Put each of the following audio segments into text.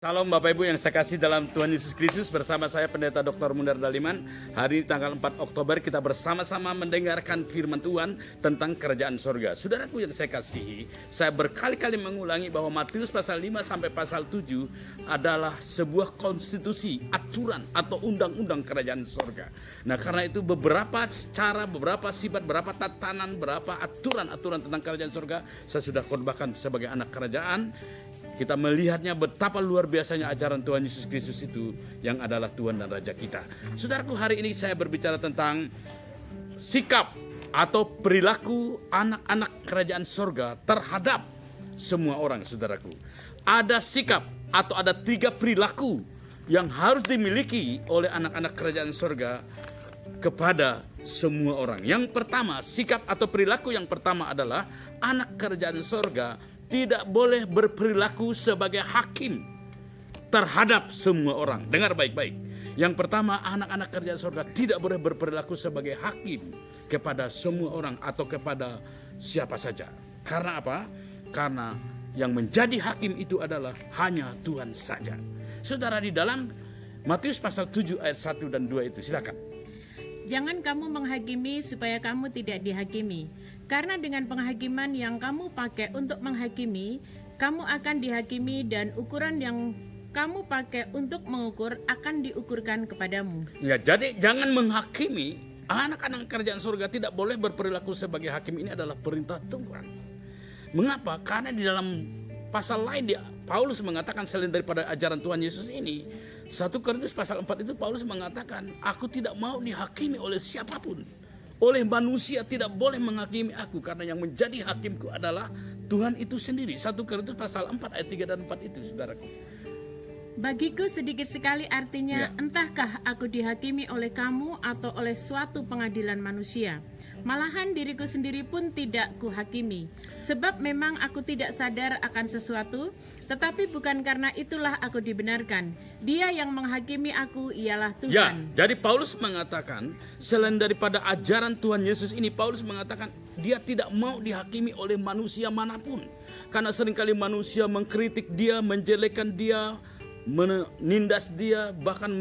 Salam Bapak Ibu yang saya kasih dalam Tuhan Yesus Kristus. Bersama saya Pendeta Dr. Mundar Daliman. Hari ini tanggal 4 Oktober kita bersama-sama mendengarkan firman Tuhan tentang kerajaan sorga. Saudaraku yang saya kasihi, saya berkali-kali mengulangi bahwa Matius pasal 5 sampai pasal 7 adalah sebuah konstitusi, aturan atau undang-undang kerajaan sorga. Nah, karena itu beberapa cara, beberapa sifat, beberapa tatanan, beberapa aturan-aturan tentang kerajaan sorga saya sudah khotbahkan sebagai anak kerajaan. Kita melihatnya betapa luar biasanya ajaran Tuhan Yesus Kristus itu yang adalah Tuhan dan Raja kita. Saudaraku, hari ini saya berbicara tentang sikap atau perilaku anak-anak kerajaan sorga terhadap semua orang, saudaraku. Ada sikap atau ada 3 perilaku yang harus dimiliki oleh anak-anak kerajaan sorga kepada semua orang. Yang pertama, sikap atau perilaku yang pertama adalah anak kerajaan sorga tidak boleh berperilaku sebagai hakim terhadap semua orang. Dengar baik-baik. Yang pertama, anak-anak kerajaan sorga tidak boleh berperilaku sebagai hakim kepada semua orang atau kepada siapa saja. Karena apa? Karena yang menjadi hakim itu adalah hanya Tuhan saja. Saudara, di dalam Matius pasal 7 ayat 1 dan 2 itu, silakan. Jangan kamu menghakimi supaya kamu tidak dihakimi. Karena dengan penghakiman yang kamu pakai untuk menghakimi, kamu akan dihakimi dan ukuran yang kamu pakai untuk mengukur akan diukurkan kepadamu. Ya, jadi jangan menghakimi. Anak-anak kerajaan surga tidak boleh berperilaku sebagai hakim. Ini adalah perintah Tuhan. Mengapa? Karena di dalam pasal lain Paulus mengatakan selain daripada ajaran Tuhan Yesus ini, 1 Korintus pasal 4 itu Paulus mengatakan, aku tidak mau dihakimi oleh siapapun. Oleh manusia tidak boleh menghakimi aku, karena yang menjadi hakimku adalah Tuhan itu sendiri. 1 Korintus pasal 4 ayat 3 dan 4 itu, saudaraku. Bagiku sedikit sekali artinya, entahkah aku dihakimi oleh kamu atau oleh suatu pengadilan manusia. Malahan diriku sendiri pun tidak kuhakimi. Sebab memang aku tidak sadar akan sesuatu, tetapi bukan karena itulah aku dibenarkan. Dia yang menghakimi aku ialah Tuhan. Ya, jadi Paulus mengatakan, selain daripada ajaran Tuhan Yesus ini, Paulus mengatakan dia tidak mau dihakimi oleh manusia manapun. Karena seringkali manusia mengkritik dia, menjelekkan dia, menindas dia, bahkan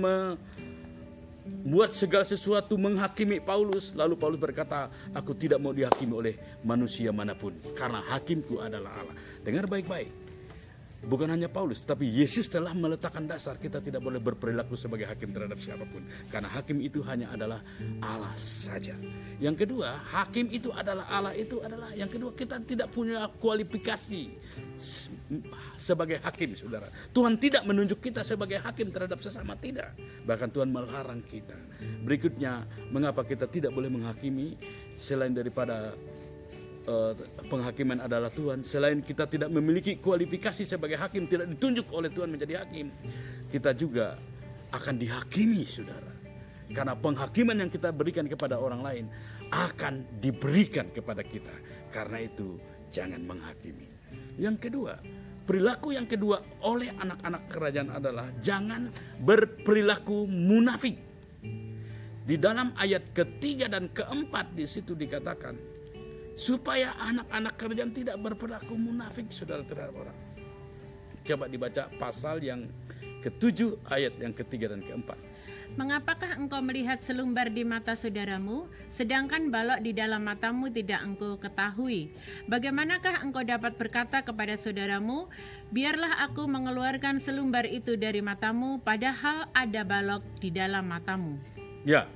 buat segala sesuatu menghakimi Paulus. Lalu Paulus berkata, aku tidak mau dihakimi oleh manusia manapun, karena hakimku adalah Allah. Dengar baik-baik. Bukan hanya Paulus, tapi Yesus telah meletakkan dasar kita tidak boleh berperilaku sebagai hakim terhadap siapapun. Karena hakim itu hanya adalah Allah saja. Yang kedua, hakim itu adalah Allah itu adalah. Yang kedua, kita tidak punya kualifikasi sebagai hakim, saudara. Tuhan tidak menunjuk kita sebagai hakim terhadap sesama, tidak. Bahkan Tuhan melarang kita. Berikutnya, mengapa kita tidak boleh menghakimi selain daripada penghakiman adalah Tuhan. Selain kita tidak memiliki kualifikasi sebagai hakim, tidak ditunjuk oleh Tuhan menjadi hakim, kita juga akan dihakimi, saudara. Karena penghakiman yang kita berikan kepada orang lain akan diberikan kepada kita. Karena itu jangan menghakimi. Yang kedua, perilaku yang kedua oleh anak-anak kerajaan adalah jangan berperilaku munafik. Di dalam ayat ketiga dan keempat di situ dikatakan supaya anak-anak kerajaan tidak berperilaku munafik, saudara, terhadap orang. Coba dibaca pasal yang ke-7 ayat yang ketiga dan keempat. Mengapakah engkau melihat selumbar di mata saudaramu, sedangkan balok di dalam matamu tidak engkau ketahui? Bagaimanakah engkau dapat berkata kepada saudaramu, biarlah aku mengeluarkan selumbar itu dari matamu, padahal ada balok di dalam matamu? Ya,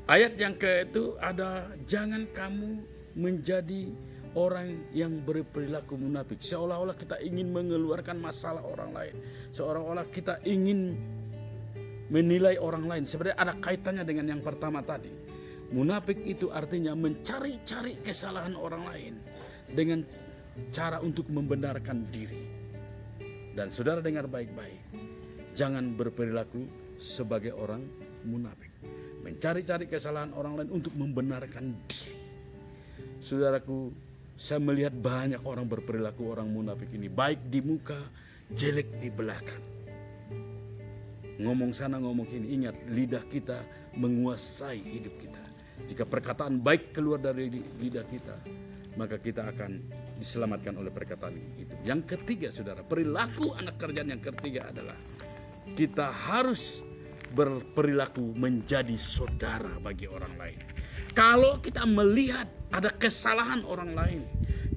ayat yang itu ada, jangan kamu menjadi orang yang berperilaku munafik. Seolah-olah kita ingin mengeluarkan masalah orang lain. Seolah-olah kita ingin menilai orang lain. Sebenarnya ada kaitannya dengan yang pertama tadi. Munafik itu artinya mencari-cari kesalahan orang lain dengan cara untuk membenarkan diri. Dan saudara dengar baik-baik. Jangan berperilaku sebagai orang munafik. Mencari-cari kesalahan orang lain untuk membenarkan diri. Saudaraku, saya melihat banyak orang berperilaku orang munafik ini, baik di muka, jelek di belakang. Ngomong sana ngomong sini, ingat lidah kita menguasai hidup kita. Jika perkataan baik keluar dari lidah kita, maka kita akan diselamatkan oleh perkataan itu. Yang ketiga, saudara, perilaku anak kerjaan yang ketiga adalah kita harus berperilaku menjadi saudara bagi orang lain. Kalau kita melihat ada kesalahan orang lain,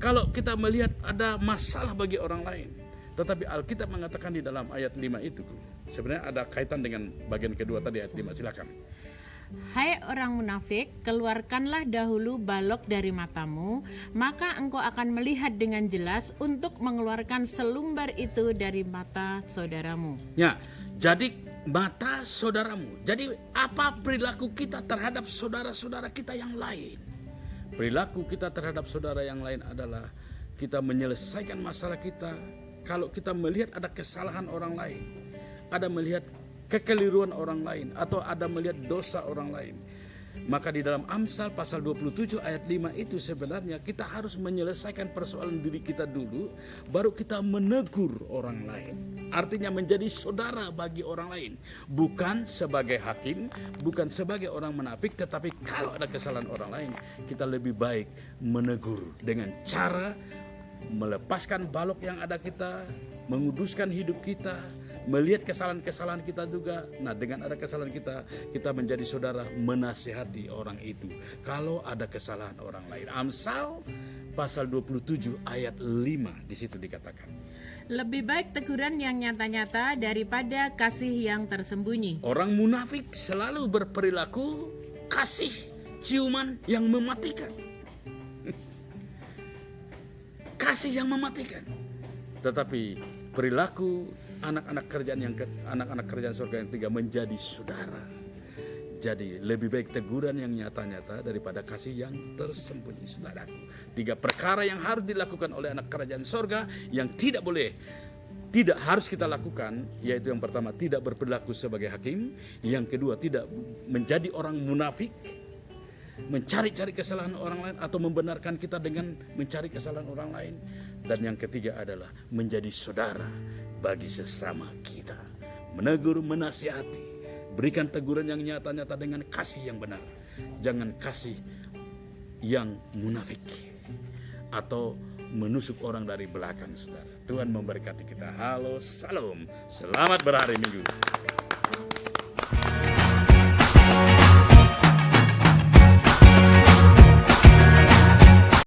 kalau kita melihat ada masalah bagi orang lain, tetapi Alkitab mengatakan di dalam ayat 5 itu, sebenarnya ada kaitan dengan bagian kedua tadi, ayat 5, silakan. Hai orang munafik, keluarkanlah dahulu balok dari matamu, maka engkau akan melihat dengan jelas untuk mengeluarkan selumbar itu dari mata saudaramu. Ya, jadi mata saudaramu. Jadi apa perilaku kita terhadap saudara-saudara kita yang lain? Perilaku kita terhadap saudara yang lain adalah kita menyelesaikan masalah kita. Kalau kita melihat ada kesalahan orang lain, ada melihat kekeliruan orang lain, atau ada melihat dosa orang lain, maka di dalam Amsal pasal 27 ayat 5 itu sebenarnya kita harus menyelesaikan persoalan diri kita dulu, baru kita menegur orang lain. Artinya menjadi saudara bagi orang lain, bukan sebagai hakim, bukan sebagai orang munafik, tetapi kalau ada kesalahan orang lain, kita lebih baik menegur dengan cara melepaskan balok yang ada kita, menguduskan hidup kita, melihat kesalahan-kesalahan kita juga. Nah, dengan ada kesalahan kita, kita menjadi saudara, menasihati orang itu kalau ada kesalahan orang lain. Amsal pasal 27 ayat 5 di situ dikatakan. Lebih baik teguran yang nyata-nyata daripada kasih yang tersembunyi. Orang munafik selalu berperilaku kasih ciuman yang mematikan. Kasih yang mematikan. Tetapi perilaku anak-anak kerjaan surga yang tiga menjadi saudara. Jadi lebih baik teguran yang nyata-nyata daripada kasih yang tersembunyi, saudaraku. 3 perkara yang harus dilakukan oleh anak kerajaan surga yang tidak harus kita lakukan, yaitu yang pertama, tidak berperilaku sebagai hakim. Yang kedua, tidak menjadi orang munafik, mencari-cari kesalahan orang lain atau membenarkan kita dengan mencari kesalahan orang lain. Dan yang ketiga adalah menjadi saudara bagi sesama kita, menegur, menasihati, berikan teguran yang nyata-nyata dengan kasih yang benar. Jangan kasih yang munafik atau menusuk orang dari belakang, saudara. Tuhan memberkati kita. Halo, salam, selamat berhari Minggu.